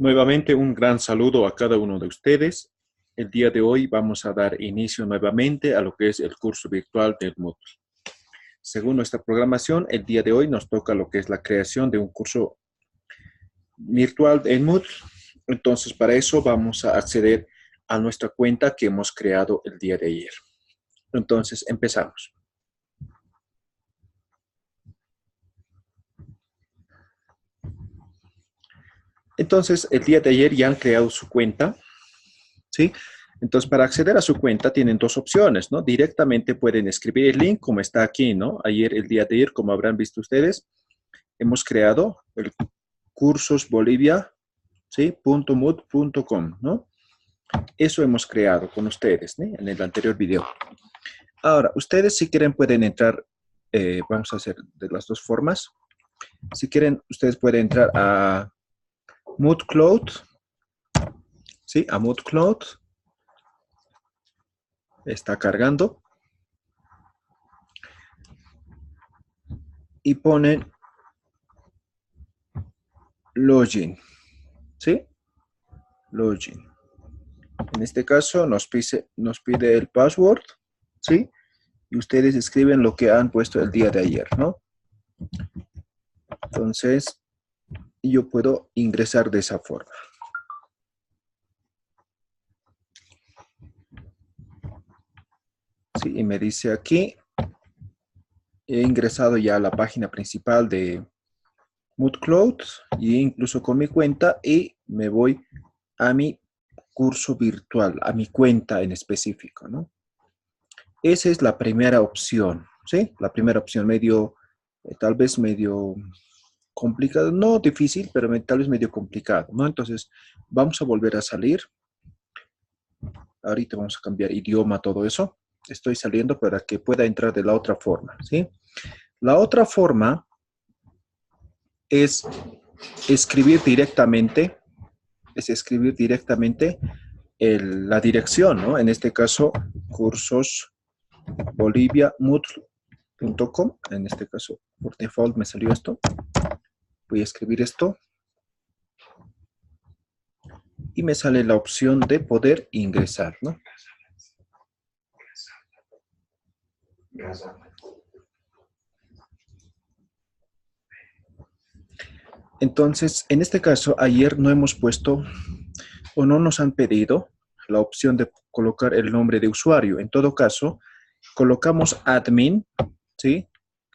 Nuevamente un gran saludo a cada uno de ustedes. El día de hoy vamos a dar inicio nuevamente a lo que es el curso virtual del Moodle. Según nuestra programación, el día de hoy nos toca lo que es la creación de un curso virtual en Moodle. Entonces, para eso vamos a acceder a nuestra cuenta que hemos creado el día de ayer. Entonces, empezamos. Entonces, el día de ayer ya han creado su cuenta, ¿sí? Entonces, para acceder a su cuenta tienen dos opciones, ¿no? Directamente pueden escribir el link como está aquí, ¿no? El día de ayer, como habrán visto ustedes, hemos creado el cursosbolivia, ¿sí? .mood.com, ¿no? Eso hemos creado con ustedes, ¿sí? En el anterior video. Ahora, ustedes si quieren pueden entrar, vamos a hacer de las dos formas. Si quieren, ustedes pueden entrar a Moodcloud, ¿sí? A Moodcloud. Está cargando. Y ponen login, ¿sí? Login. En este caso nos pide el password, ¿sí? Y ustedes escriben lo que han puesto el día de ayer, ¿no? Entonces, yo puedo ingresar de esa forma. Sí, y me dice aquí, he ingresado ya a la página principal de Moodcloud y incluso con mi cuenta y me voy a mi curso virtual, a mi cuenta en específico, ¿no? Esa es la primera opción, ¿sí? La primera opción tal vez medio complicado, no difícil, pero tal vez medio complicado, ¿no? Entonces, vamos a volver a salir. Ahorita vamos a cambiar idioma, todo eso. Estoy saliendo para que pueda entrar de la otra forma, ¿sí? La otra forma es escribir directamente, la dirección, ¿no? En este caso, cursosboliviamoodle.com. En este caso, por default me salió esto. Voy a escribir esto. Y me sale la opción de poder ingresar, ¿no? Entonces, en este caso, ayer no hemos puesto o no nos han pedido la opción de colocar el nombre de usuario. En todo caso, colocamos admin, ¿sí?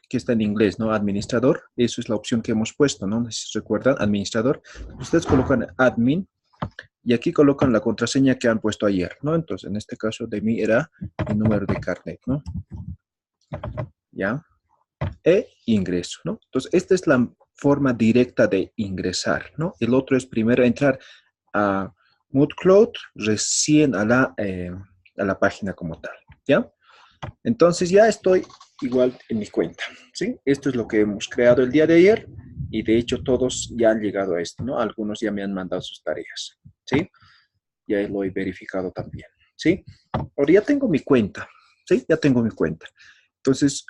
Que está en inglés, ¿no? Administrador. Eso es la opción que hemos puesto, ¿no? No sé si recuerdan, administrador. Ustedes colocan admin y aquí colocan la contraseña que han puesto ayer, ¿no? Entonces, en este caso de mí era mi número de carnet, ¿no? ¿Ya? E ingreso, ¿no? Entonces, esta es la forma directa de ingresar, ¿no? El otro es primero entrar a Moodcloud, recién a la página como tal, ¿ya? Entonces, ya estoy igual en mi cuenta, ¿sí? Esto es lo que hemos creado el día de ayer y de hecho todos ya han llegado a esto, ¿no? Algunos ya me han mandado sus tareas, ¿sí? Ya lo he verificado también, ¿sí? Ahora ya tengo mi cuenta, ¿sí? Ya tengo mi cuenta. Entonces,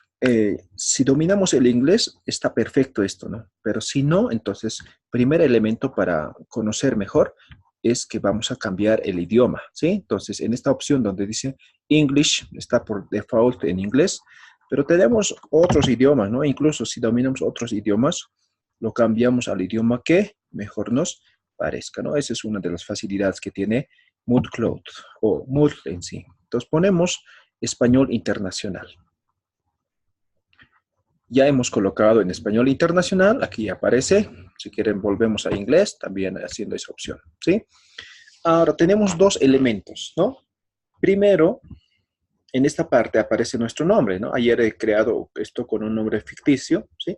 si dominamos el inglés, está perfecto esto, ¿no? Pero si no, entonces, primer elemento para conocer mejor es que vamos a cambiar el idioma, ¿sí? Entonces, en esta opción donde dice English, está por default en inglés, pero tenemos otros idiomas, ¿no? Incluso si dominamos otros idiomas, lo cambiamos al idioma que mejor nos parezca, ¿no? Esa es una de las facilidades que tiene Moodcloud o Moodle en sí. Entonces, ponemos español internacional. Ya hemos colocado en español internacional, aquí aparece, si quieren volvemos a inglés, también haciendo esa opción, ¿sí? Ahora tenemos dos elementos, ¿no? Primero, en esta parte aparece nuestro nombre, ¿no? Ayer he creado esto con un nombre ficticio, ¿sí?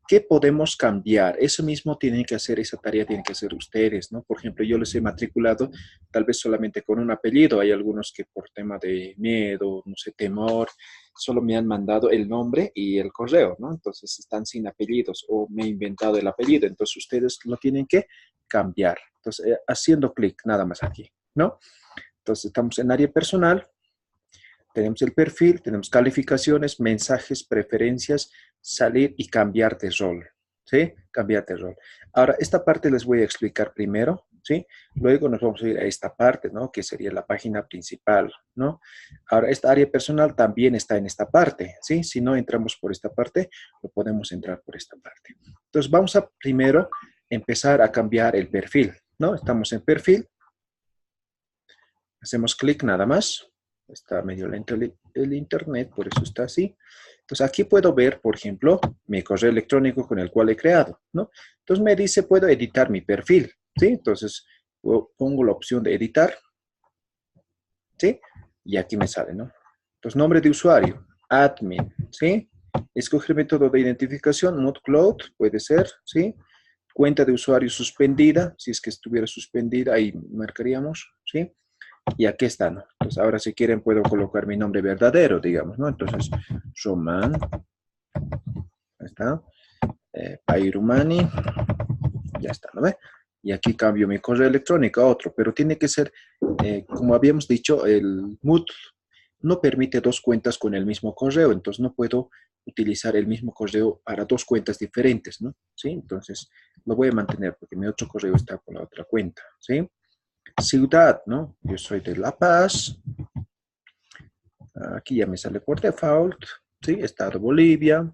¿Qué podemos cambiar? Eso mismo tienen que hacer, esa tarea tienen que hacer ustedes, ¿no? Por ejemplo, yo les he matriculado tal vez solamente con un apellido. Hay algunos que por tema de miedo, no sé, temor, solo me han mandado el nombre y el correo, ¿no? Entonces están sin apellidos o me he inventado el apellido. Entonces ustedes lo tienen que cambiar. Entonces, haciendo clic nada más aquí, ¿no? Entonces estamos en área personal. Tenemos el perfil, tenemos calificaciones, mensajes, preferencias, salir y cambiar de rol, ¿sí? Cambiar de rol. Ahora, esta parte les voy a explicar primero, ¿sí? Luego nos vamos a ir a esta parte, ¿no? Que sería la página principal, ¿no? Ahora, esta área personal también está en esta parte, ¿sí? Si no entramos por esta parte, lo podemos entrar por esta parte. Entonces, vamos a primero empezar a cambiar el perfil, ¿no? Estamos en perfil. Hacemos clic nada más. Está medio lento el internet, por eso está así. Entonces, aquí puedo ver, por ejemplo, mi correo electrónico con el cual he creado, ¿no? Entonces, me dice, puedo editar mi perfil, ¿sí? Entonces, pongo la opción de editar, ¿sí? Y aquí me sale, ¿no? Entonces, nombre de usuario, admin, ¿sí? Escoger método de identificación, NotCloud, puede ser, ¿sí? Cuenta de usuario suspendida, si es que estuviera suspendida, ahí marcaríamos, ¿sí? Y aquí está, ¿no? Entonces, ahora si quieren puedo colocar mi nombre verdadero, digamos, ¿no? Entonces, Roman, ahí está, Pairumani, ya está, ¿no ve? Y aquí cambio mi correo electrónico a otro, pero tiene que ser, como habíamos dicho, el Moodle no permite dos cuentas con el mismo correo, entonces no puedo utilizar el mismo correo para dos cuentas diferentes, ¿no? ¿Sí? Entonces, lo voy a mantener porque mi otro correo está con la otra cuenta, ¿sí? Ciudad, ¿no? Yo soy de La Paz. Aquí ya me sale por default, ¿sí? Estado Bolivia.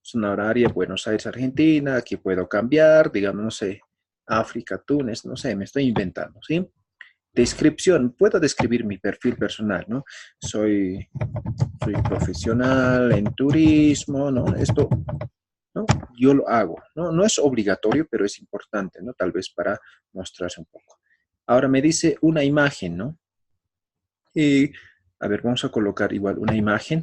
Zona horaria Buenos Aires, Argentina. Aquí puedo cambiar, digamos, no sé, África, Túnez, no sé, me estoy inventando, ¿sí? Descripción, puedo describir mi perfil personal, ¿no? Soy profesional en turismo, ¿no? Esto, ¿no? Yo lo hago, ¿no? No es obligatorio, pero es importante, ¿no? Tal vez para mostrarse un poco. Ahora me dice una imagen, ¿no? Y, a ver, vamos a colocar igual una imagen.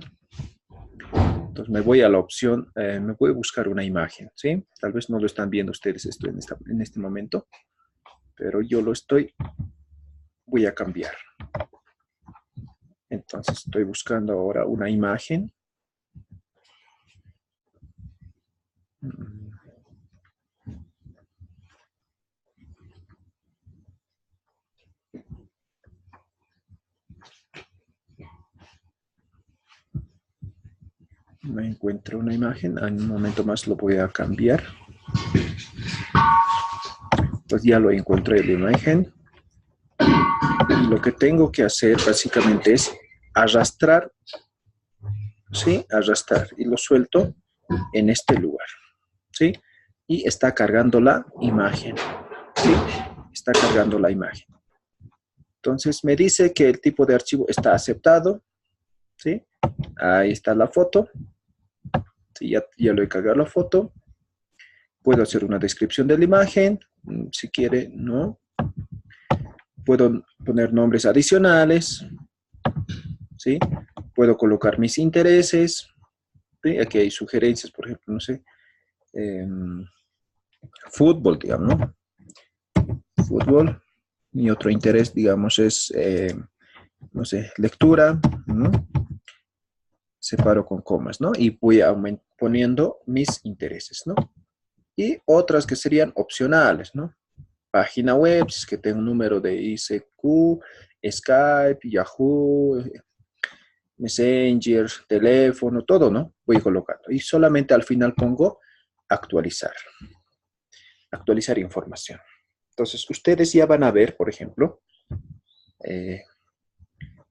Entonces me voy a la opción, me voy a buscar una imagen, ¿sí? Tal vez no lo están viendo ustedes esto en este momento, pero yo lo estoy, voy a cambiar. Entonces estoy buscando ahora una imagen. Me encuentro una imagen, en un momento más lo voy a cambiar. Entonces ya lo encontré la imagen. Y lo que tengo que hacer básicamente es arrastrar, ¿sí? Arrastrar y lo suelto en este lugar, ¿sí? Y está cargando la imagen, ¿sí? Está cargando la imagen. Entonces me dice que el tipo de archivo está aceptado, ¿sí? Ahí está la foto. Sí, ya lo he cargado la foto. Puedo hacer una descripción de la imagen, si quiere, ¿no? Puedo poner nombres adicionales, ¿sí? Puedo colocar mis intereses, ¿sí? Aquí hay sugerencias, por ejemplo, no sé, fútbol, digamos, ¿no? Fútbol. Mi otro interés, digamos, es, no sé, lectura, ¿no? Separo con comas, ¿no? Y voy poniendo mis intereses, ¿no? Y otras que serían opcionales, ¿no? Página web, si es que tengo un número de ICQ, Skype, Yahoo, Messenger, teléfono, todo, ¿no? Voy colocando. Y solamente al final pongo actualizar. Actualizar información. Entonces, ustedes ya van a ver, por ejemplo,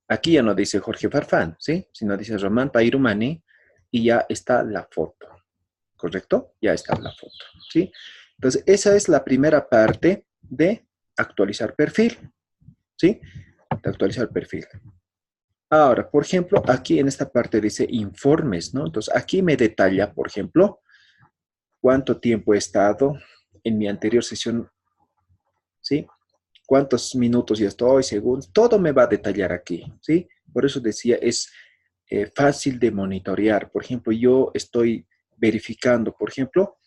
aquí ya no dice Jorge Farfán, ¿sí? Sino dice Román Pairumani y ya está la foto, ¿correcto? Ya está la foto, ¿sí? Entonces, esa es la primera parte de actualizar perfil, ¿sí? De actualizar perfil. Ahora, por ejemplo, aquí en esta parte dice informes, ¿no? Entonces, aquí me detalla, por ejemplo, cuánto tiempo he estado en mi anterior sesión, ¿sí? Cuántos minutos ya estoy, segundos, todo me va a detallar aquí, ¿sí? Por eso decía, es fácil de monitorear. Por ejemplo, yo estoy verificando, por ejemplo,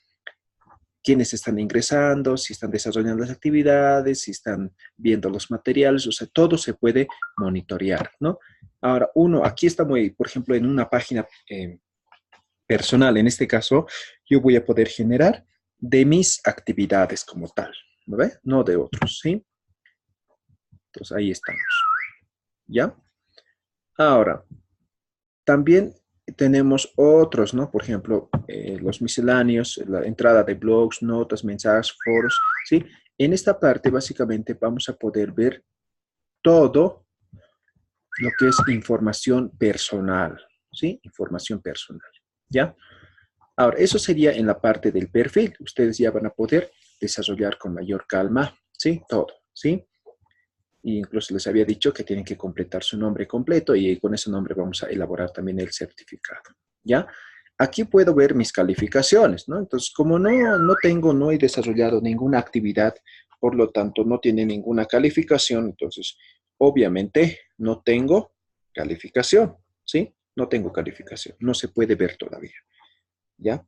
quiénes están ingresando, si están desarrollando las actividades, si están viendo los materiales, o sea, todo se puede monitorear, ¿no? Ahora, aquí está muy, por ejemplo, en una página personal, en este caso, yo voy a poder generar de mis actividades como tal, ¿no ve? No de otros, ¿sí? Entonces, ahí estamos, ¿ya? Ahora, también tenemos otros, ¿no? Por ejemplo, los misceláneos, la entrada de blogs, notas, mensajes, foros, ¿sí? En esta parte, básicamente, vamos a poder ver todo lo que es información personal, ¿sí? Información personal, ¿ya? Ahora, eso sería en la parte del perfil. Ustedes ya van a poder desarrollar con mayor calma, ¿sí? Todo, ¿sí? E incluso les había dicho que tienen que completar su nombre completo y con ese nombre vamos a elaborar también el certificado, ¿ya? Aquí puedo ver mis calificaciones, ¿no? Entonces, como no he desarrollado ninguna actividad, por lo tanto, no tiene ninguna calificación, entonces, obviamente, no tengo calificación, ¿sí? No tengo calificación, no se puede ver todavía, ¿ya?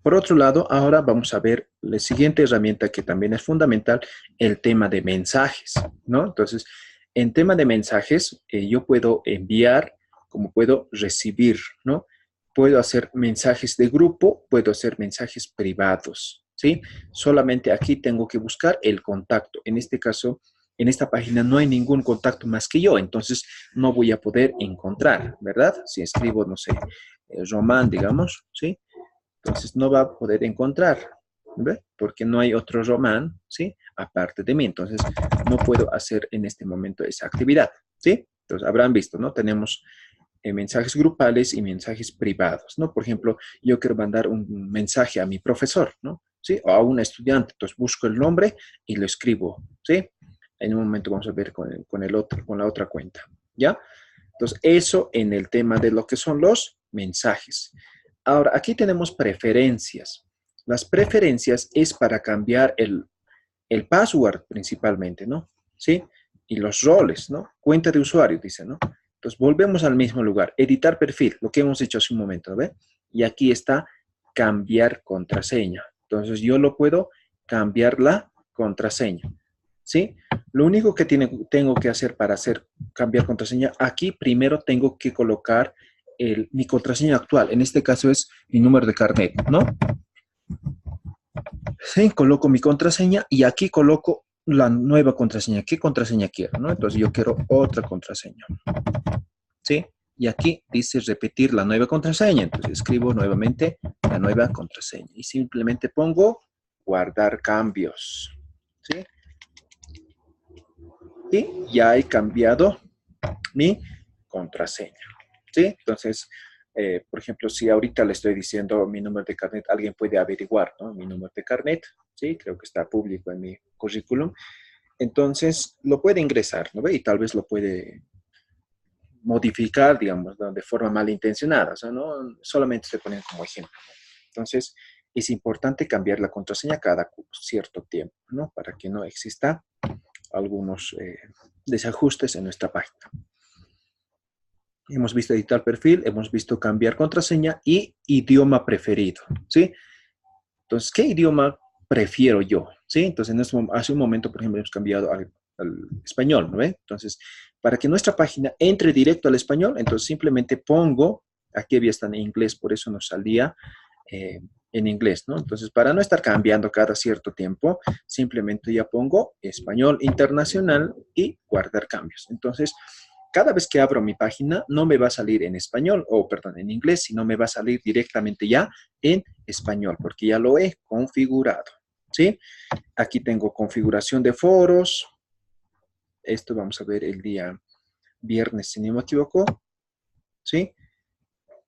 Por otro lado, ahora vamos a ver la siguiente herramienta que también es fundamental, el tema de mensajes, ¿no? Entonces, en tema de mensajes, yo puedo enviar como puedo recibir, ¿no? Puedo hacer mensajes de grupo, puedo hacer mensajes privados, ¿sí? Solamente aquí tengo que buscar el contacto. En este caso, en esta página no hay ningún contacto más que yo, entonces no voy a poder encontrar, ¿verdad? Si escribo, no sé, Román, digamos, ¿sí? Entonces no va a poder encontrar, ¿ve? Porque no hay otro Román, ¿sí? Aparte de mí. Entonces no puedo hacer en este momento esa actividad, ¿sí? Entonces habrán visto, ¿no? Tenemos mensajes grupales y mensajes privados, ¿no? Por ejemplo, yo quiero mandar un mensaje a mi profesor, ¿no? ¿Sí? O a un estudiante. Entonces busco el nombre y lo escribo, ¿sí? En un momento vamos a ver con la otra cuenta, ¿ya? Entonces, eso en el tema de lo que son los mensajes. Ahora, aquí tenemos preferencias. Las preferencias es para cambiar el password principalmente, ¿no? ¿Sí? Y los roles, ¿no? Cuenta de usuario, dice, ¿no? Entonces, volvemos al mismo lugar. Editar perfil, lo que hemos hecho hace un momento, ¿ve? Y aquí está cambiar contraseña. Entonces, yo lo puedo cambiar la contraseña, ¿sí? Lo único que tengo que hacer para cambiar contraseña, aquí primero tengo que colocar mi contraseña actual. En este caso es mi número de carnet, ¿no? Sí, coloco mi contraseña y aquí coloco la nueva contraseña. ¿Qué contraseña quiero, no? Entonces yo quiero otra contraseña, ¿sí? Y aquí dice repetir la nueva contraseña. Entonces escribo nuevamente la nueva contraseña y simplemente pongo guardar cambios, ¿sí? Y ya he cambiado mi contraseña, ¿sí? Entonces, por ejemplo, si ahorita le estoy diciendo mi número de carnet, alguien puede averiguar, ¿no? Mi número de carnet, ¿sí? Creo que está público en mi currículum. Entonces, lo puede ingresar, ¿no? Y tal vez lo puede modificar, digamos, ¿no? De forma malintencionada, o sea, no solamente se ponen como ejemplo. Entonces, es importante cambiar la contraseña cada cierto tiempo, ¿no? Para que no exista algunos desajustes en nuestra página. Hemos visto editar perfil, hemos visto cambiar contraseña y idioma preferido, ¿sí? Entonces, ¿qué idioma prefiero yo? ¿Sí? Entonces, hace un momento, por ejemplo, hemos cambiado al español, ¿no ve? Entonces, para que nuestra página entre directo al español, entonces simplemente pongo, aquí había estado en inglés, por eso nos salía en inglés, ¿no? Entonces, para no estar cambiando cada cierto tiempo, simplemente ya pongo español internacional y guardar cambios. Entonces, cada vez que abro mi página, no me va a salir en español, o perdón, en inglés, sino me va a salir directamente ya en español, porque ya lo he configurado, ¿sí? Aquí tengo configuración de foros. Esto vamos a ver el día viernes, si no me equivoco, ¿sí?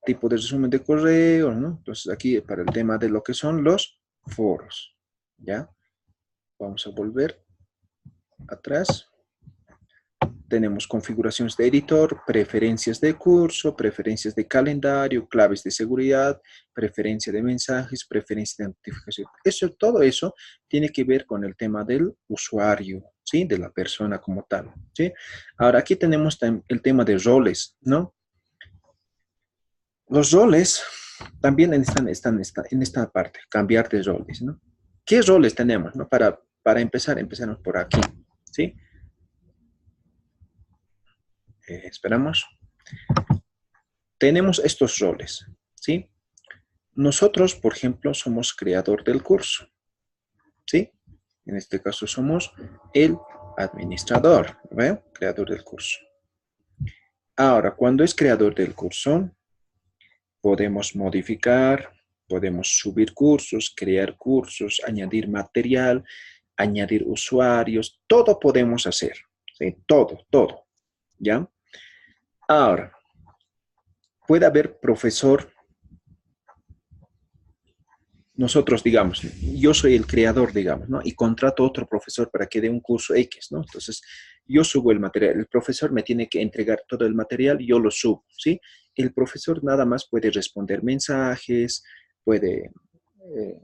Tipo de resumen de correo, ¿no? Entonces aquí para el tema de lo que son los foros, ¿ya? Vamos a volver atrás. Tenemos configuraciones de editor, preferencias de curso, preferencias de calendario, claves de seguridad, preferencia de mensajes, preferencia de notificación. Todo eso tiene que ver con el tema del usuario, ¿sí? De la persona como tal, ¿sí? Ahora, aquí tenemos el tema de roles, ¿no? Los roles también están en esta parte, cambiar de roles, ¿no? ¿Qué roles tenemos, no? Para empezar, empezamos por aquí, ¿sí? Esperamos. Tenemos estos roles, ¿sí? Nosotros, por ejemplo, somos creador del curso, ¿sí? En este caso somos el administrador, ¿ve? Creador del curso. Ahora, cuando es creador del curso, podemos modificar, Podemos subir cursos, crear cursos, añadir material, añadir usuarios, todo podemos hacer, ¿sí? Todo, todo, ¿ya? Ahora, puede haber profesor, nosotros, digamos, yo soy el creador, digamos, ¿no? Y contrato a otro profesor para que dé un curso X, ¿no? Entonces, yo subo el material, el profesor me tiene que entregar todo el material, yo lo subo, ¿sí? El profesor nada más puede responder mensajes, puede, eh,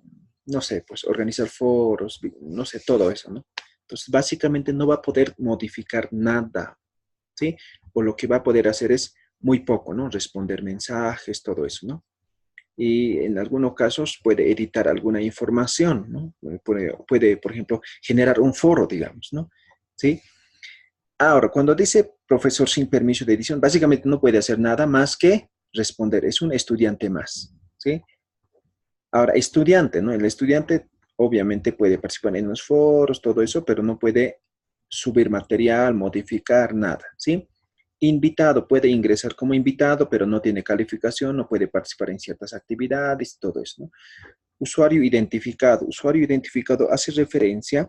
no sé, pues organizar foros, no sé, todo eso, ¿no? Entonces, básicamente no va a poder modificar nada, ¿sí? O lo que va a poder hacer es muy poco, ¿no? Responder mensajes, todo eso, ¿no? Y en algunos casos puede editar alguna información, ¿no? Puede, por ejemplo, generar un foro, digamos, ¿no? ¿Sí? Ahora, cuando dice profesor sin permiso de edición, básicamente no puede hacer nada más que responder, es un estudiante más, ¿sí? Ahora, estudiante, ¿no? El estudiante obviamente puede participar en los foros, todo eso, pero no puede subir material, modificar, nada, ¿sí? Invitado, puede ingresar como invitado, pero no tiene calificación, no puede participar en ciertas actividades, todo eso, ¿no? Usuario identificado hace referencia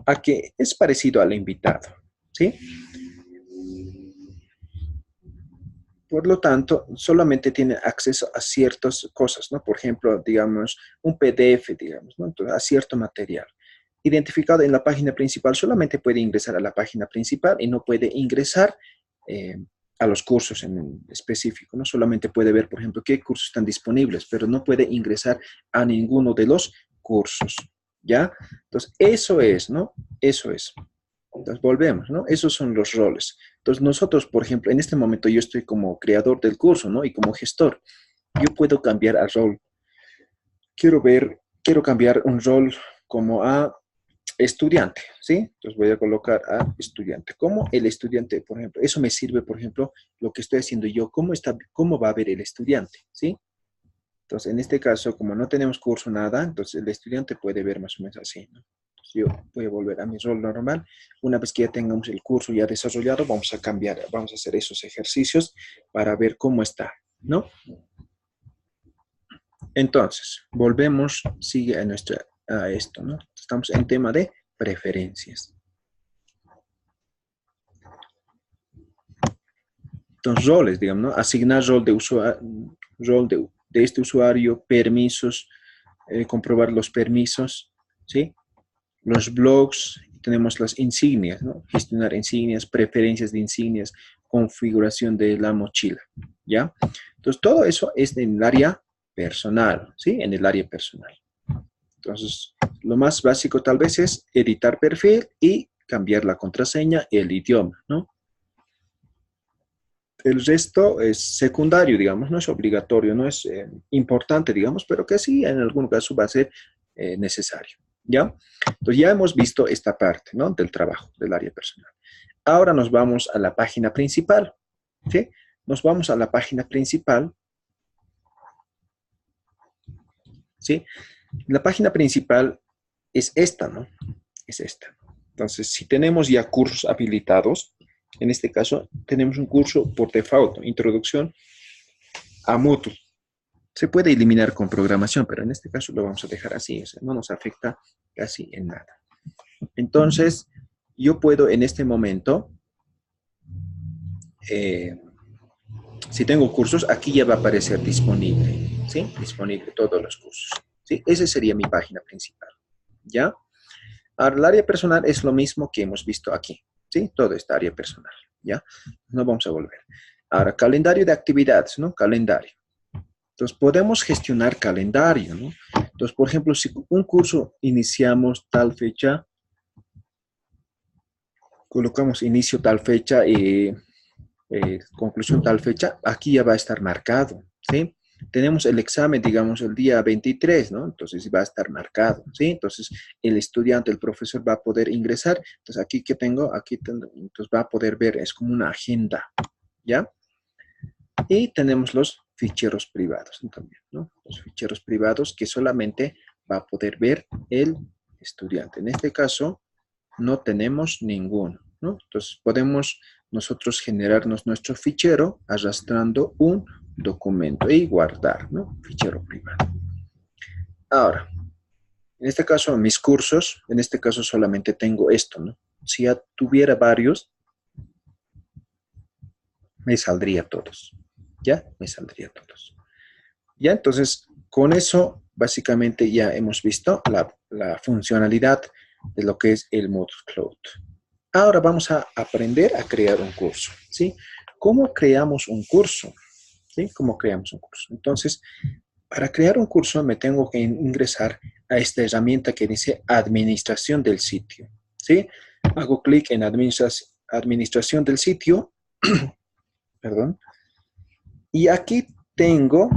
a que es parecido al invitado, ¿sí? Por lo tanto, solamente tiene acceso a ciertas cosas, ¿no? Por ejemplo, digamos, un PDF, digamos, ¿no? Entonces, a cierto material. Identificado en la página principal, solamente puede ingresar a la página principal y no puede ingresar eh, a los cursos en específico, ¿no? Solamente puede ver, por ejemplo, qué cursos están disponibles, pero no puede ingresar a ninguno de los cursos, ¿ya? Entonces, eso es, ¿no? Eso es. Entonces, volvemos, ¿no? Esos son los roles. Entonces, nosotros, por ejemplo, en este momento yo estoy como creador del curso, ¿no? Y como gestor, yo puedo cambiar al rol. Quiero cambiar un rol como a estudiante, ¿sí? Entonces voy a colocar a estudiante. Como el estudiante, por ejemplo, eso me sirve, por ejemplo, lo que estoy haciendo yo, cómo va a ver el estudiante, ¿sí? Entonces, en este caso, como no tenemos curso, nada, entonces el estudiante puede ver más o menos así, ¿no? Entonces, yo voy a volver a mi rol normal. Una vez que ya tengamos el curso ya desarrollado, vamos a cambiar, vamos a hacer esos ejercicios para ver cómo está, ¿no? Entonces, volvemos, sigue a esto, ¿no? Estamos en tema de preferencias. Entonces, roles, digamos, ¿no? Asignar rol de usuario, de este usuario, permisos, comprobar los permisos, ¿sí? Los blogs, tenemos las insignias, ¿no? Gestionar insignias, preferencias de insignias, configuración de la mochila, ¿ya? Entonces, todo eso es en el área personal, ¿sí? En el área personal. Entonces, lo más básico tal vez es editar perfil y cambiar la contraseña y el idioma, ¿no? El resto es secundario, digamos, no es obligatorio, no es importante, digamos, pero que sí, en algún caso va a ser necesario, ¿ya? Entonces ya hemos visto esta parte, ¿no? Del trabajo, del área personal. Ahora nos vamos a la página principal, ¿sí? Nos vamos a la página principal, ¿sí? La página principal es esta, ¿no? Es esta. Entonces, si tenemos ya cursos habilitados, en este caso tenemos un curso por default, ¿no? Introducción a Moodle. Se puede eliminar con programación, pero en este caso lo vamos a dejar así, o sea, no nos afecta casi en nada. Entonces, yo puedo en este momento, eh, si tengo cursos, aquí ya va a aparecer disponible, ¿sí? Disponible todos los cursos, ¿sí? Esa sería mi página principal, ¿ya? Ahora, el área personal es lo mismo que hemos visto aquí, ¿sí? Todo esta área personal, ¿ya? No vamos a volver. Ahora, calendario de actividades, ¿no? Calendario. Entonces, podemos gestionar calendario, ¿no? Entonces, por ejemplo, si un curso iniciamos tal fecha, colocamos inicio tal fecha y conclusión tal fecha, aquí ya va a estar marcado, ¿sí? Tenemos el examen, digamos, el día 23, ¿no? Entonces va a estar marcado, ¿sí? Entonces el estudiante, el profesor va a poder ingresar. Entonces aquí que tengo, entonces va a poder ver, es como una agenda, ¿ya? Y tenemos los ficheros privados, ¿no? También, ¿no? Los ficheros privados que solamente va a poder ver el estudiante. En este caso, no tenemos ninguno, ¿no? Entonces, podemos nosotros generarnos nuestro fichero arrastrando un documento y guardar, ¿no? Fichero privado. Ahora, en este caso, mis cursos, en este caso solamente tengo esto, ¿no? Si ya tuviera varios, me saldría todos, ¿ya? Me saldría todos. Ya, entonces, con eso, básicamente ya hemos visto la funcionalidad de lo que es el Moodle Cloud. Ahora vamos a aprender a crear un curso, ¿sí? ¿Cómo creamos un curso? ¿Sí? ¿Cómo creamos un curso? Entonces, para crear un curso me tengo que ingresar a esta herramienta que dice Administración del sitio, ¿sí? Hago clic en Administración del sitio, perdón, y aquí tengo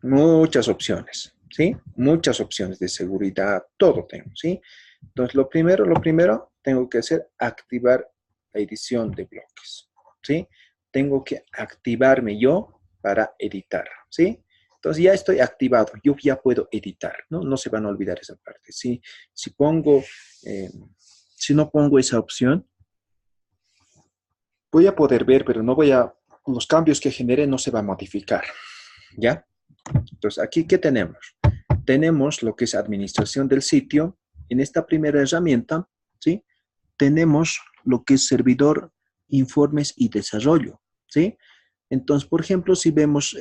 muchas opciones, ¿sí? Muchas opciones de seguridad, todo tengo, ¿sí? Entonces, lo primero, tengo que hacer activar la edición de bloques, ¿sí? Tengo que activarme yo para editar, ¿sí? Entonces, ya estoy activado, yo ya puedo editar, ¿no? No se van a olvidar esa parte, ¿sí? Si no pongo esa opción, voy a poder ver, pero los cambios que genere no se van a modificar, ¿ya? Entonces, aquí, ¿qué tenemos? Tenemos lo que es administración del sitio. En esta primera herramienta, ¿sí? Tenemos lo que es servidor, informes y desarrollo, ¿sí? Entonces, por ejemplo, si vemos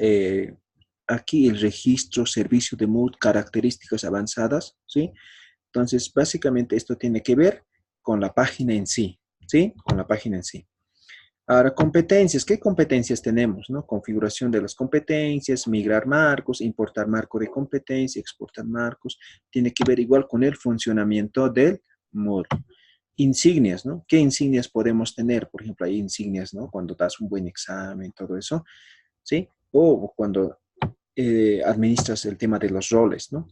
aquí el registro, servicio de Moodle, características avanzadas, ¿sí? Entonces, básicamente esto tiene que ver con la página en sí, ¿sí? Con la página en sí. Ahora, competencias. ¿Qué competencias tenemos? ¿No? Configuración de las competencias, migrar marcos, importar marco de competencia, exportar marcos. Tiene que ver igual con el funcionamiento del Moodle. Insignias, ¿no? ¿Qué insignias podemos tener? Por ejemplo, hay insignias, ¿no? Cuando das un buen examen, todo eso, ¿sí? O cuando administras el tema de los roles, ¿no?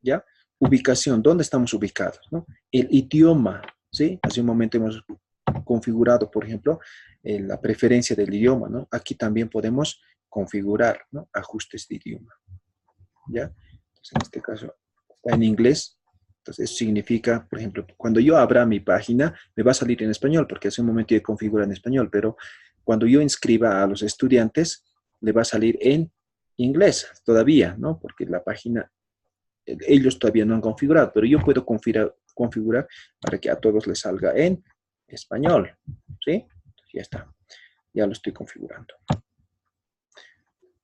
¿Ya? Ubicación, ¿dónde estamos ubicados? ¿No? El idioma, ¿sí? Hace un momento hemos configurado, por ejemplo, la preferencia del idioma, ¿no? Aquí también podemos configurar, ¿no? Ajustes de idioma, ¿ya? Entonces, en este caso, está en inglés. Entonces, eso significa, por ejemplo, cuando yo abra mi página, me va a salir en español, porque hace un momento yo configuro en español, pero cuando yo inscriba a los estudiantes, le va a salir en inglés todavía, ¿no? Porque la página ellos todavía no han configurado, pero yo puedo configurar para que a todos les salga en español, ¿sí? Ya está, ya lo estoy configurando.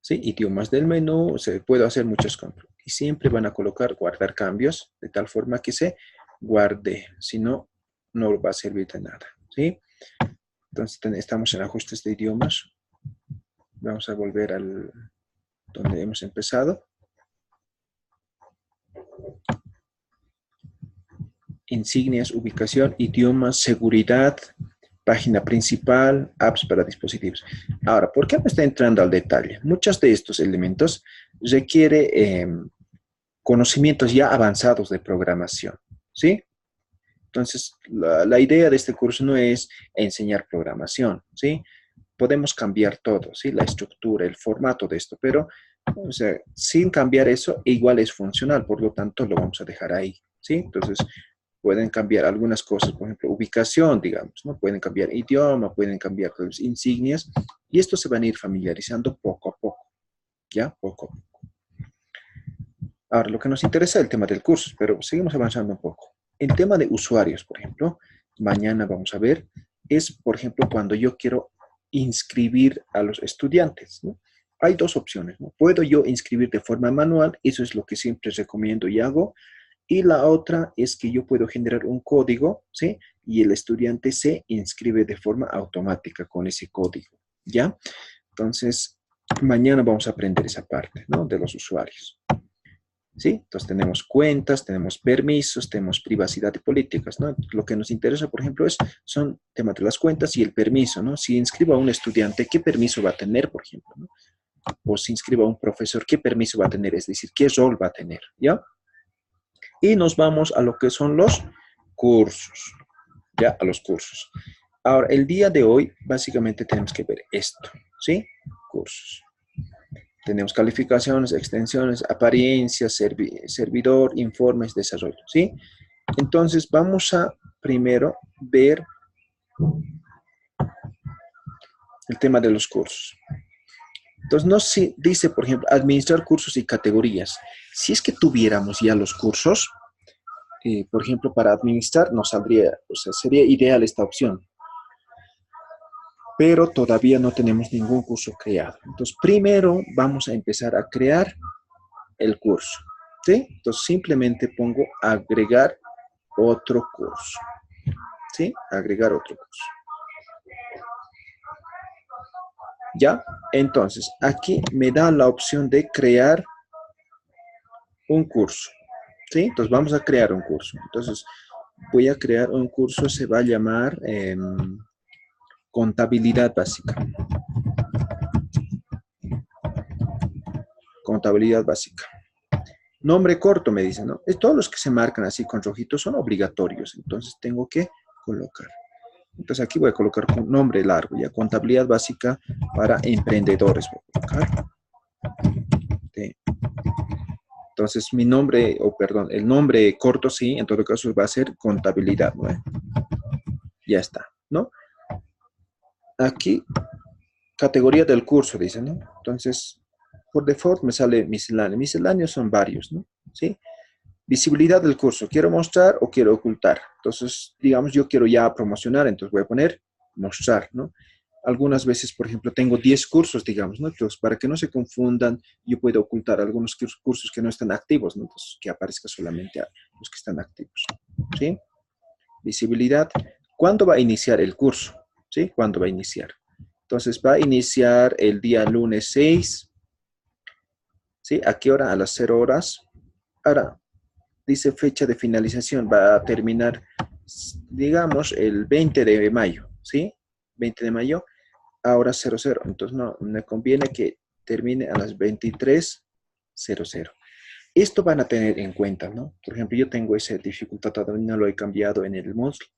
¿Sí? Idiomas del menú, se puede hacer muchos cambios. Y siempre van a colocar guardar cambios, de tal forma que se guarde, si no, no va a servir de nada, ¿sí? Entonces estamos en ajustes de idiomas. Vamos a volver al donde hemos empezado. Insignias, ubicación, idiomas, seguridad, página principal, apps para dispositivos. Ahora, ¿por qué me está entrando al detalle? Muchos de estos elementos requieren conocimientos ya avanzados de programación, ¿sí? Entonces, la idea de este curso no es enseñar programación, ¿sí? Podemos cambiar todo, ¿sí? La estructura, el formato de esto, pero, o sea, sin cambiar eso, igual es funcional, por lo tanto, lo vamos a dejar ahí, ¿sí? Entonces, pueden cambiar algunas cosas, por ejemplo, ubicación, digamos, ¿no? Pueden cambiar idioma, pueden cambiar las insignias, y esto se van a ir familiarizando poco a poco, ¿ya? Poco a poco. Ahora, lo que nos interesa es el tema del curso, pero seguimos avanzando un poco. El tema de usuarios, por ejemplo, mañana vamos a ver, es, por ejemplo, cuando yo quiero inscribir a los estudiantes, ¿no? Hay dos opciones, ¿no? Puedo yo inscribir de forma manual, eso es lo que siempre recomiendo y hago, y la otra es que yo puedo generar un código, ¿sí? Y el estudiante se inscribe de forma automática con ese código, ¿ya? Entonces, mañana vamos a aprender esa parte, ¿no? De los usuarios. ¿Sí? Entonces tenemos cuentas, tenemos permisos, tenemos privacidad y políticas, ¿no? Lo que nos interesa, por ejemplo, son temas de las cuentas y el permiso, ¿no? Si inscribo a un estudiante, ¿qué permiso va a tener, por ejemplo, ¿no? O si inscribo a un profesor, ¿qué permiso va a tener? Es decir, ¿qué rol va a tener? ¿Ya? Y nos vamos a lo que son los cursos, ¿ya? A los cursos. Ahora, el día de hoy, básicamente tenemos que ver esto, ¿sí? Cursos. Tenemos calificaciones, extensiones, apariencias, servidor, informes, desarrollo, ¿sí? Entonces, vamos a primero ver el tema de los cursos. Entonces, no se dice, por ejemplo, administrar cursos y categorías. Si es que tuviéramos ya los cursos, por ejemplo, para administrar nos saldría, o sea, sería ideal esta opción. Pero todavía no tenemos ningún curso creado. Entonces, primero vamos a empezar a crear el curso. ¿Sí? Entonces, simplemente pongo agregar otro curso. ¿Sí? Agregar otro curso. ¿Ya? Entonces, aquí me da la opción de crear un curso. ¿Sí? Entonces, vamos a crear un curso. Entonces, voy a crear un curso, se va a llamar contabilidad básica. Contabilidad básica. Nombre corto, me dicen, ¿no? Todos los que se marcan así con rojitos son obligatorios. Entonces, tengo que colocar. Entonces, aquí voy a colocar un nombre largo, ya. Contabilidad básica para emprendedores. Voy a colocar. Sí. Entonces, mi nombre, perdón, el nombre corto, sí, en todo caso va a ser contabilidad, ¿no? Ya está, ¿no? Aquí, categoría del curso, dice, ¿no? Entonces, por default me sale misceláneo. Misceláneos son varios, ¿no? ¿Sí? Visibilidad del curso. ¿Quiero mostrar o quiero ocultar? Entonces, digamos, yo quiero ya promocionar, entonces voy a poner mostrar, ¿no? Algunas veces, por ejemplo, tengo 10 cursos, digamos, ¿no? Entonces, para que no se confundan, yo puedo ocultar algunos cursos que no están activos, ¿no? Entonces, que aparezca solamente a los que están activos, ¿sí? Visibilidad. ¿Cuándo va a iniciar el curso? ¿Sí? ¿Cuándo va a iniciar? Entonces, va a iniciar el día lunes 6, ¿sí? ¿A qué hora? A las 0 horas. Ahora, dice fecha de finalización, va a terminar, digamos, el 20 de mayo, ¿sí? 20 de mayo, ahora 00. Entonces, no, me conviene que termine a las 23:00. Esto van a tener en cuenta, ¿no? Por ejemplo, yo tengo esa dificultad, todavía no lo he cambiado en el Moodle.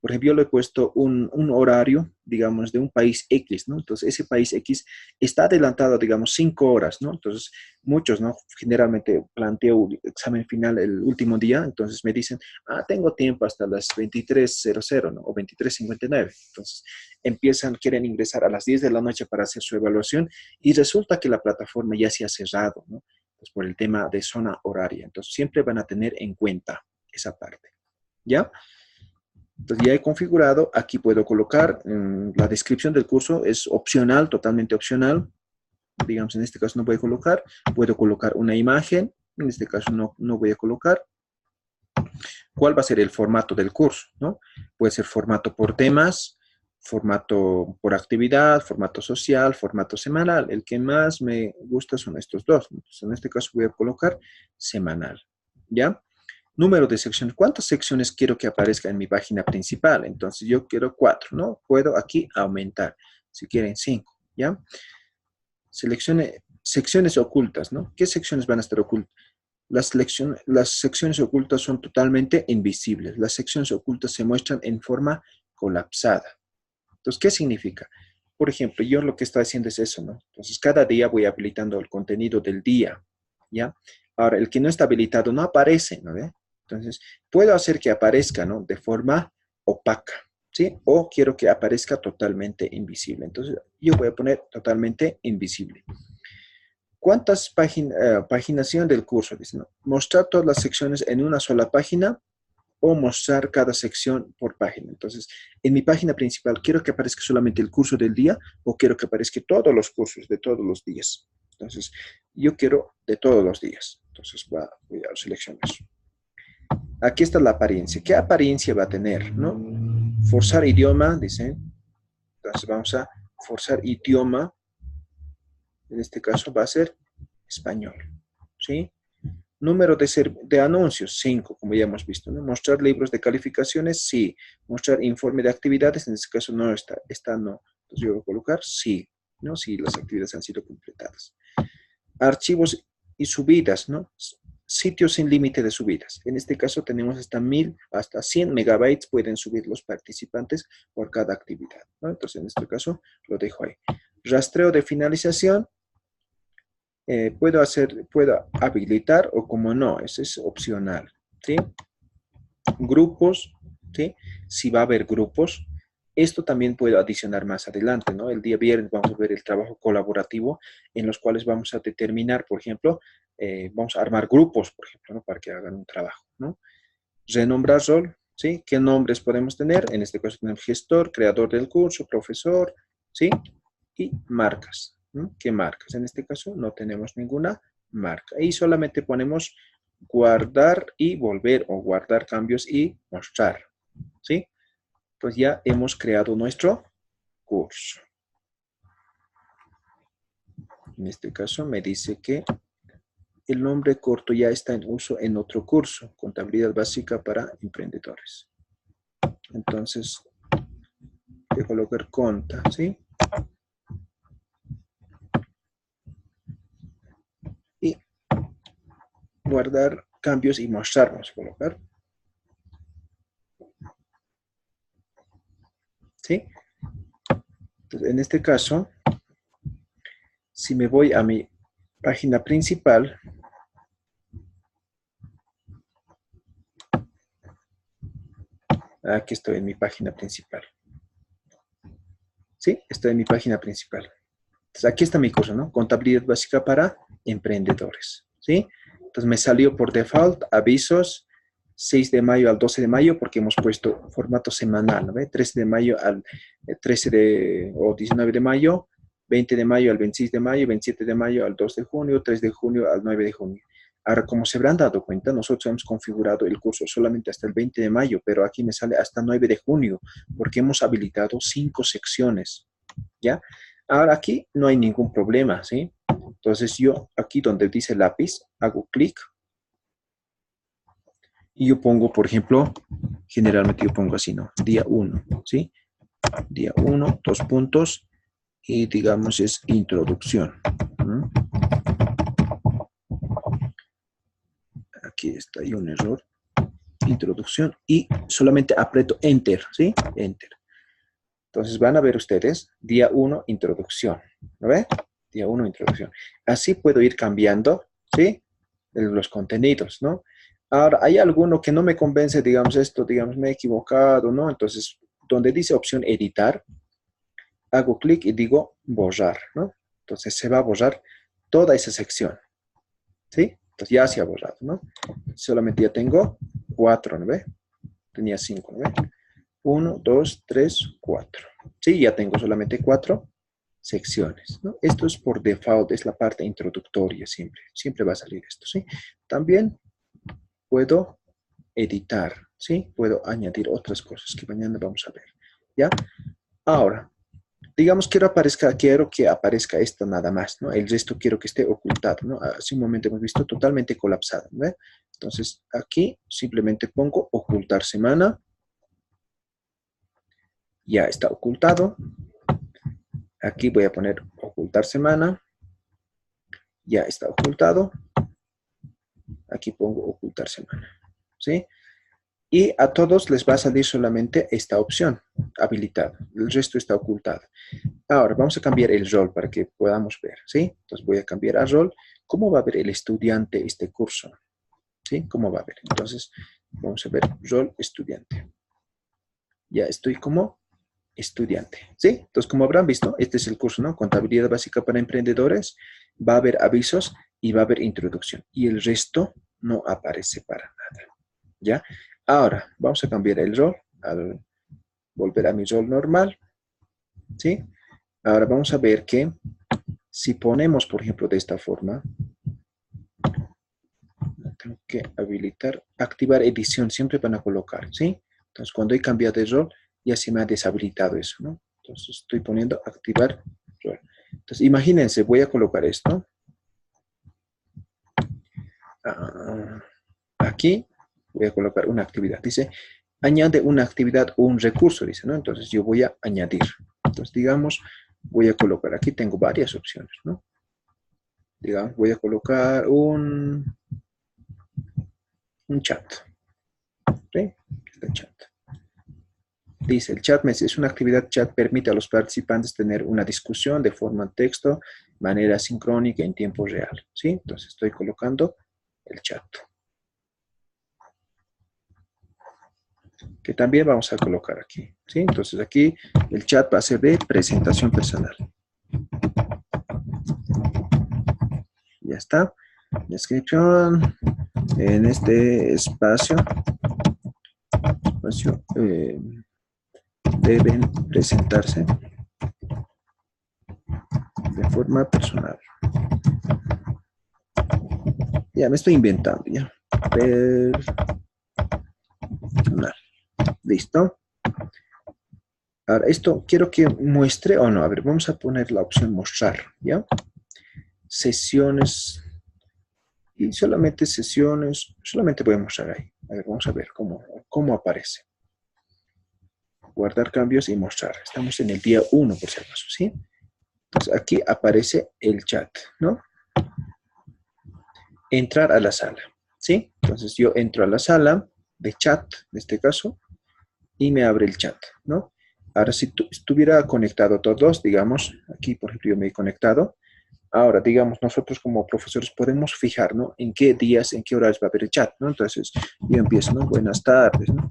Por ejemplo, yo le he puesto un horario, digamos, de un país X, ¿no? Entonces, ese país X está adelantado, digamos, 5 horas, ¿no? Entonces, muchos, ¿no? Generalmente planteo el examen final el último día, entonces me dicen, tengo tiempo hasta las 23:00, ¿no? O 23:59. Entonces, quieren ingresar a las 10 de la noche para hacer su evaluación y resulta que la plataforma ya se ha cerrado, ¿no? Pues por el tema de zona horaria. Entonces, siempre van a tener en cuenta esa parte, ¿ya? Entonces ya he configurado, aquí puedo colocar la descripción del curso, es opcional, totalmente opcional. Digamos, en este caso no voy a colocar, puedo colocar una imagen, en este caso no voy a colocar. ¿Cuál va a ser el formato del curso? ¿No? Puede ser formato por temas, formato por actividad, formato social, formato semanal. El que más me gusta son estos dos. Entonces, en este caso voy a colocar semanal, ¿ya? Número de secciones. ¿Cuántas secciones quiero que aparezca en mi página principal? Entonces, yo quiero 4, ¿no? Puedo aquí aumentar. Si quieren 5, ¿ya? Seleccione secciones ocultas, ¿no? ¿Qué secciones van a estar ocultas? Las secciones ocultas son totalmente invisibles. Las secciones ocultas se muestran en forma colapsada. Entonces, ¿qué significa? Por ejemplo, yo lo que estoy haciendo es eso, ¿no? Entonces, cada día voy habilitando el contenido del día, ¿ya? Ahora, el que no está habilitado no aparece, ¿no? Entonces, puedo hacer que aparezca, ¿no? De forma opaca, ¿sí? O quiero que aparezca totalmente invisible. Entonces, yo voy a poner totalmente invisible. ¿Cuántas paginación del curso? Dice, ¿no? Mostrar todas las secciones en una sola página o mostrar cada sección por página. Entonces, en mi página principal, ¿quiero que aparezca solamente el curso del día o quiero que aparezca todos los cursos de todos los días? Entonces, yo quiero de todos los días. Entonces, voy a seleccionar eso. Aquí está la apariencia. ¿Qué apariencia va a tener? ¿No? Forzar idioma, dice. Entonces, vamos a forzar idioma. En este caso va a ser español. ¿Sí? Número de anuncios, 5, como ya hemos visto, ¿no? Mostrar libros de calificaciones, sí. Mostrar informe de actividades, en este caso no está, no. Entonces yo voy a colocar sí, ¿no? Si las actividades han sido completadas. Archivos y subidas, ¿no? Sitios sin límite de subidas. En este caso tenemos hasta 1000, hasta 100 megabytes pueden subir los participantes por cada actividad, ¿no? Entonces en este caso lo dejo ahí. Rastreo de finalización. Puedo habilitar o como no, ese es opcional, ¿sí? Grupos, ¿sí? Si va a haber grupos, Esto también puedo adicionar más adelante, ¿no? El día viernes vamos a ver el trabajo colaborativo en los cuales vamos a determinar, por ejemplo, vamos a armar grupos, por ejemplo, ¿no? Para que hagan un trabajo, ¿no? Renombrar rol, ¿sí? ¿Qué nombres podemos tener? En este caso tenemos gestor, creador del curso, profesor, ¿sí? Y marcas, ¿no? ¿Qué marcas? En este caso no tenemos ninguna marca. Y solamente ponemos guardar y volver, o guardar cambios y mostrar, ¿sí? Pues ya hemos creado nuestro curso. En este caso me dice que el nombre corto ya está en uso en otro curso, Contabilidad Básica para Emprendedores. Entonces, voy a colocar conta, ¿sí? Y guardar cambios y mostrar, vamos a colocar. ¿Sí? Entonces, en este caso, si me voy a mi página principal, aquí estoy en mi página principal. ¿Sí? Estoy en mi página principal. Entonces, aquí está mi curso, ¿no? Contabilidad Básica para Emprendedores. ¿Sí? Entonces, me salió por default avisos 6 de mayo al 12 de mayo porque hemos puesto formato semanal, ¿no? 13 de mayo al 19 de mayo, 20 de mayo al 26 de mayo, 27 de mayo al 2 de junio, 3 de junio al 9 de junio. Ahora, como se habrán dado cuenta, nosotros hemos configurado el curso solamente hasta el 20 de mayo, pero aquí me sale hasta 9 de junio, porque hemos habilitado 5 secciones, ¿ya? Ahora aquí no hay ningún problema, ¿sí? Entonces yo aquí donde dice lápiz, hago clic y yo pongo, por ejemplo, generalmente yo pongo así, ¿no? Día 1, ¿sí? Día 1, 2 puntos, y digamos es introducción. ¿No? Aquí está, hay un error. Introducción, y solamente aprieto Enter, ¿sí? Enter. Entonces van a ver ustedes, día 1, introducción. ¿Lo ven? Día 1, introducción. Así puedo ir cambiando, ¿sí? Los contenidos, ¿no? Ahora, hay alguno que no me convence, digamos esto, digamos me he equivocado, ¿no? Entonces, donde dice opción editar, hago clic y digo borrar, ¿no? Entonces se va a borrar toda esa sección, ¿sí? Entonces ya se ha borrado, ¿no? Solamente ya tengo 4, ¿no ve? Tenía 5, ¿no ve? 1, 2, 3, 4. Sí, ya tengo solamente 4 secciones, ¿no? Esto es por default, es la parte introductoria siempre. Siempre va a salir esto, ¿sí? También puedo editar, ¿sí? Puedo añadir otras cosas que mañana vamos a ver, ¿ya? Ahora, digamos quiero que aparezca esto nada más, ¿no? El resto quiero que esté ocultado, ¿no? Hace un momento hemos visto totalmente colapsado, ¿no? Entonces, aquí simplemente pongo ocultar semana. Ya está ocultado. Aquí voy a poner ocultar semana. Ya está ocultado. Aquí pongo ocultar semana, ¿sí? Y a todos les va a salir solamente esta opción, habilitada. El resto está ocultado. Ahora, vamos a cambiar el rol para que podamos ver, ¿sí? Entonces voy a cambiar a rol. ¿Cómo va a ver el estudiante este curso? ¿Sí? ¿Cómo va a ver? Entonces, vamos a ver rol estudiante. Ya estoy como estudiante, ¿sí? Entonces, como habrán visto, este es el curso, ¿no? Contabilidad Básica para Emprendedores. Va a haber avisos y va a haber introducción. Y el resto no aparece para nada, ¿ya? Ahora, vamos a cambiar el rol al volver a mi rol normal, ¿sí? Ahora vamos a ver que si ponemos, por ejemplo, de esta forma, tengo que habilitar, activar edición, siempre van a colocar, ¿sí? Entonces, cuando he cambiado de rol, ya se me ha deshabilitado eso, ¿no? Entonces, estoy poniendo activar rol. Entonces, imagínense, voy a colocar esto. Aquí voy a colocar una actividad. Dice, añade una actividad o un recurso, dice, ¿no? Entonces, yo voy a añadir. Entonces, digamos, voy a colocar, aquí tengo varias opciones, ¿no? Digamos, voy a colocar un chat. ¿Sí? El chat. Dice, el chat es una actividad chat, permite a los participantes tener una discusión de forma en texto, de manera sincrónica en tiempo real. ¿Sí? Entonces estoy colocando el chat. que también vamos a colocar aquí, ¿sí? Entonces aquí el chat va a ser de presentación personal. Ya está. Descripción. En este espacio deben presentarse de forma personal. Ya me estoy inventando, ya. Personal. Listo. Ahora, esto quiero que muestre o no. A ver, vamos a poner la opción mostrar, ¿ya? Sesiones. Y solamente sesiones. Solamente voy a mostrar ahí. A ver, vamos a ver cómo aparece. Guardar cambios y mostrar. Estamos en el día 1, por si acaso, ¿sí? Entonces, aquí aparece el chat, ¿no? Entrar a la sala, ¿sí? Entonces, yo entro a la sala de chat, en este caso, y me abre el chat, ¿no? Ahora, si estuviera conectado todos, digamos, aquí, por ejemplo, yo me he conectado. Ahora, digamos, nosotros como profesores podemos fijar, ¿no? En qué días, en qué horas va a haber el chat, ¿no? Entonces, yo empiezo, ¿no? Buenas tardes, ¿no?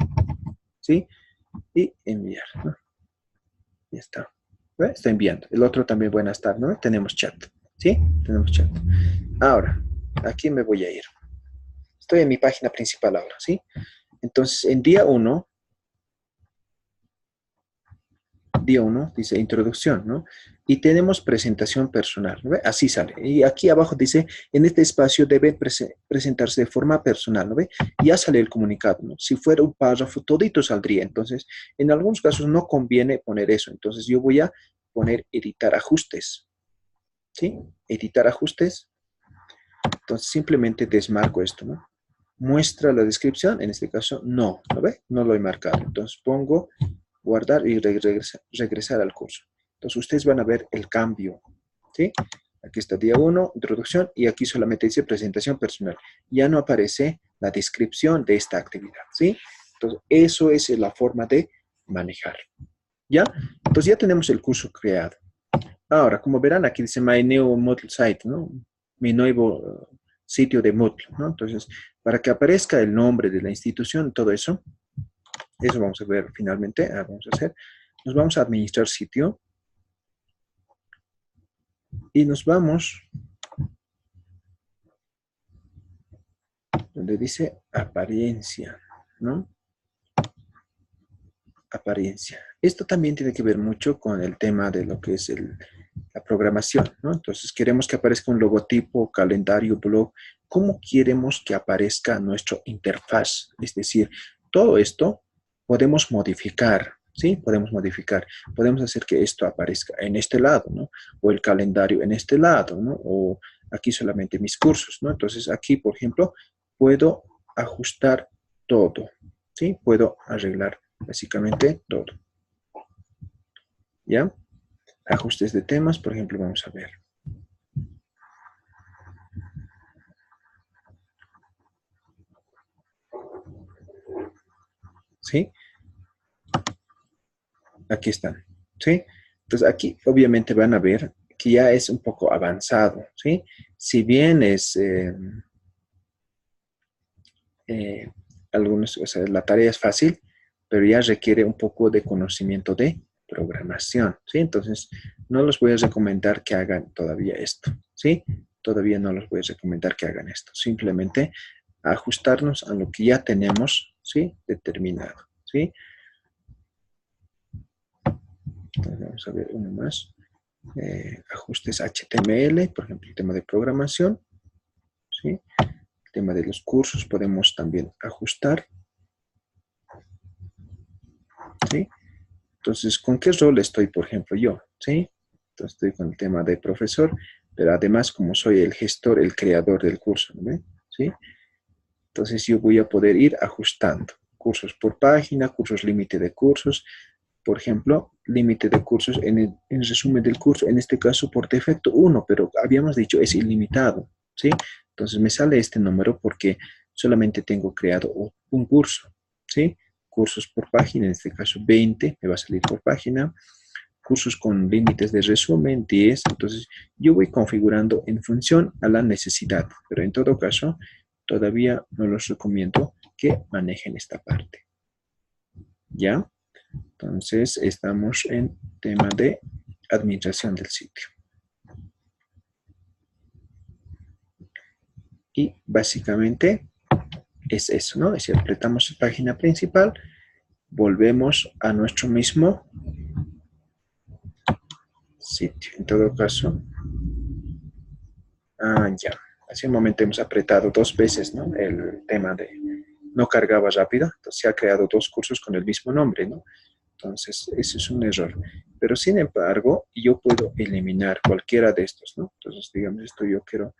¿Sí? Y enviar, ¿no? Ya está. ¿Ve? Está enviando. El otro también, buenas tardes, ¿no? Tenemos chat, ¿sí? Tenemos chat. Ahora, aquí me voy a ir. Estoy en mi página principal ahora, ¿sí? Entonces, en día 1 dice introducción, ¿no? Y tenemos presentación personal, ¿no ve? Así sale. Y aquí abajo dice, en este espacio debe presentarse de forma personal, ¿no ve? Ya sale el comunicado, ¿no? Si fuera un párrafo, todito saldría. Entonces, en algunos casos no conviene poner eso. Entonces, yo voy a poner editar ajustes, ¿sí? Editar ajustes. Entonces, simplemente desmarco esto, ¿no? Muestra la descripción, en este caso, no, ¿lo ve? No lo he marcado. Entonces, pongo guardar y regresar al curso. Entonces, ustedes van a ver el cambio, ¿sí? Aquí está día 1, introducción, y aquí solamente dice presentación personal. Ya no aparece la descripción de esta actividad, ¿sí? Entonces, eso es la forma de manejar, ¿ya? Entonces, ya tenemos el curso creado. Ahora, como verán, aquí dice My New Moodle Site, ¿no? Mi nuevo sitio de Moodle, ¿no? Entonces, para que aparezca el nombre de la institución, todo eso vamos a ver finalmente. Vamos a hacer, nos vamos a administrar sitio y nos vamos donde dice apariencia, ¿no? Apariencia. Esto también tiene que ver mucho con el tema de lo que es la programación, ¿no? Entonces, queremos que aparezca un logotipo, calendario, blog. ¿Cómo queremos que aparezca nuestra interfaz? Es decir, todo esto podemos modificar, ¿sí? Podemos modificar. Podemos hacer que esto aparezca en este lado, ¿no? O el calendario en este lado, ¿no? O aquí solamente mis cursos, ¿no? Entonces, aquí, por ejemplo, puedo ajustar todo, ¿sí? Puedo arreglar básicamente todo. ¿Ya? Ajustes de temas, por ejemplo, vamos a ver. ¿Sí? Aquí están. ¿Sí? Entonces aquí obviamente van a ver que ya es un poco avanzado. ¿Sí? Si bien es algunos, o sea, la tarea es fácil, pero ya requiere un poco de conocimiento de programación. ¿Sí? Entonces no los voy a recomendar que hagan todavía esto. ¿Sí? Todavía no los voy a recomendar que hagan esto. Simplemente ajustarnos a lo que ya tenemos, ¿sí? Determinado, ¿sí? Entonces vamos a ver uno más. Ajustes HTML, por ejemplo, el tema de programación, ¿sí? El tema de los cursos podemos también ajustar, ¿sí? Entonces, ¿con qué rol estoy, por ejemplo, yo? ¿Sí? Entonces, estoy con el tema de profesor, pero además, como soy el gestor, el creador del curso, ¿no? ¿Sí? Entonces, yo voy a poder ir ajustando. Cursos por página, cursos límite de cursos. Por ejemplo, límite de cursos en el resumen del curso, en este caso por defecto 1, pero habíamos dicho es ilimitado, ¿sí? Entonces me sale este número porque solamente tengo creado un curso, ¿sí? Cursos por página, en este caso 20, me va a salir por página. Cursos con límites de resumen 10, entonces yo voy configurando en función a la necesidad, pero en todo caso todavía no los recomiendo que manejen esta parte. ¿Ya? Entonces, estamos en tema de administración del sitio. Y básicamente es eso, ¿no? Si apretamos página principal, volvemos a nuestro mismo sitio. En todo caso, ya. Hace un momento hemos apretado 2 veces, ¿no? El tema de no cargaba rápido, entonces se ha creado 2 cursos con el mismo nombre, ¿no? Entonces, ese es un error. Pero sin embargo, yo puedo eliminar cualquiera de estos, ¿no? Entonces, digamos, esto yo quiero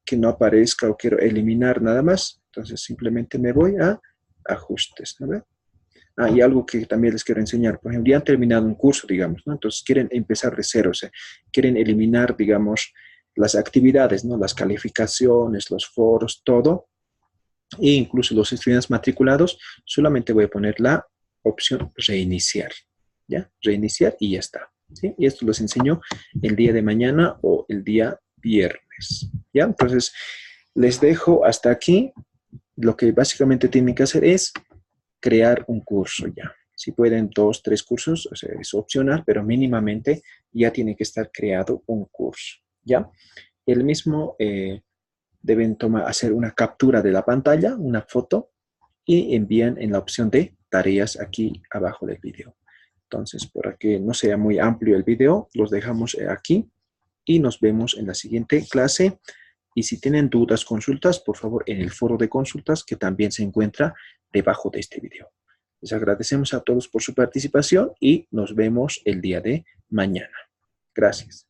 que no aparezca o quiero eliminar nada más. Entonces, simplemente me voy a ajustes, ¿no? Y algo que también les quiero enseñar, por ejemplo, ya han terminado un curso, digamos, ¿no? Entonces quieren empezar de cero, o sea, quieren eliminar, digamos, las actividades, ¿no? Las calificaciones, los foros, todo, e incluso los estudiantes matriculados, solamente voy a poner la opción reiniciar, ¿ya? Reiniciar y ya está, ¿sí? Y esto los enseño el día de mañana o el día viernes, ¿ya? Entonces, les dejo hasta aquí. Lo que básicamente tienen que hacer es crear un curso ya. Si pueden 2, 3 cursos, o sea, es opcional, pero mínimamente ya tiene que estar creado un curso, ¿ya? El mismo deben hacer una captura de la pantalla, una foto, y envían en la opción de tareas aquí abajo del video. Entonces, para que no sea muy amplio el video, los dejamos aquí y nos vemos en la siguiente clase. Y si tienen dudas, consultas, por favor, en el foro de consultas que también se encuentra debajo de este video. Les agradecemos a todos por su participación y nos vemos el día de mañana. Gracias.